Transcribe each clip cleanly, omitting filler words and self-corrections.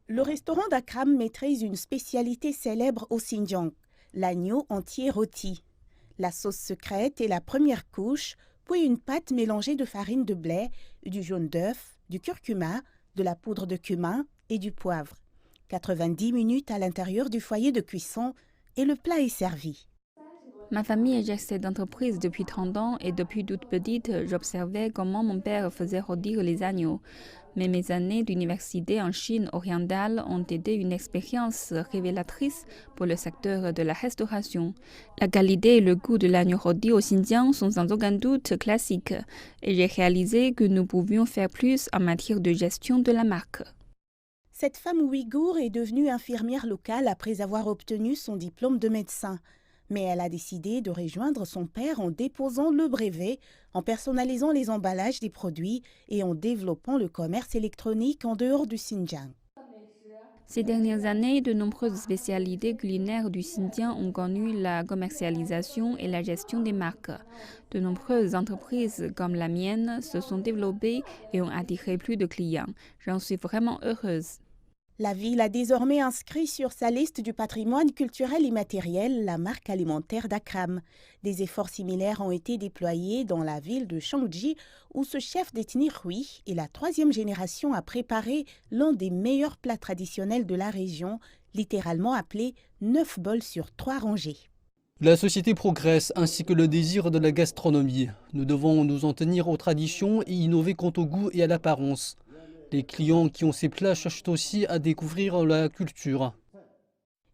Le restaurant d'Akram maîtrise une spécialité célèbre au Xinjiang, l'agneau entier rôti. La sauce secrète est la première couche, puis une pâte mélangée de farine de blé, du jaune d'œuf, du curcuma, de la poudre de cumin et du poivre. 90 minutes à l'intérieur du foyer de cuisson et le plat est servi. Ma famille exerce cette entreprise depuis 30 ans et depuis toute petite, j'observais comment mon père faisait rôtir les agneaux. Mais mes années d'université en Chine orientale ont été une expérience révélatrice pour le secteur de la restauration. La qualité et le goût de l'agneau rôti au Xinjiang sont sans aucun doute classiques et j'ai réalisé que nous pouvions faire plus en matière de gestion de la marque. Cette femme ouïghour est devenue infirmière locale après avoir obtenu son diplôme de médecin. Mais elle a décidé de rejoindre son père en déposant le brevet, en personnalisant les emballages des produits et en développant le commerce électronique en dehors du Xinjiang. Ces dernières années, de nombreuses spécialités culinaires du Xinjiang ont connu la commercialisation et la gestion des marques. De nombreuses entreprises comme la mienne se sont développées et ont attiré plus de clients. J'en suis vraiment heureuse. La ville a désormais inscrit sur sa liste du patrimoine culturel immatériel la marque alimentaire d'Akram. Des efforts similaires ont été déployés dans la ville de Shangji où ce chef d'ethnie Hui est la troisième génération à préparer l'un des meilleurs plats traditionnels de la région, littéralement appelé 9 bols sur 3 rangées. La société progresse ainsi que le désir de la gastronomie. Nous devons nous en tenir aux traditions et innover quant au goût et à l'apparence. Les clients qui ont ces plats cherchent aussi à découvrir la culture.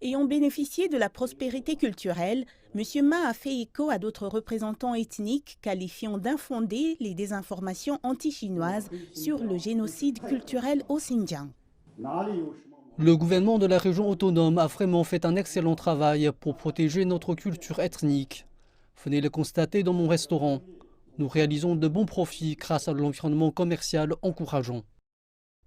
Ayant bénéficié de la prospérité culturelle, M. Ma a fait écho à d'autres représentants ethniques qualifiant d'infondées les désinformations anti-chinoises sur le génocide culturel au Xinjiang. Le gouvernement de la région autonome a vraiment fait un excellent travail pour protéger notre culture ethnique. Venez le constater dans mon restaurant. Nous réalisons de bons profits grâce à l'environnement commercial encourageant.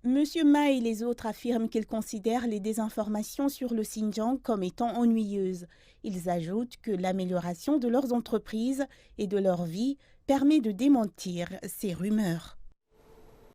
M. Ma et les autres affirment qu'ils considèrent les désinformations sur le Xinjiang comme étant ennuyeuses. Ils ajoutent que l'amélioration de leurs entreprises et de leur vie permet de démentir ces rumeurs.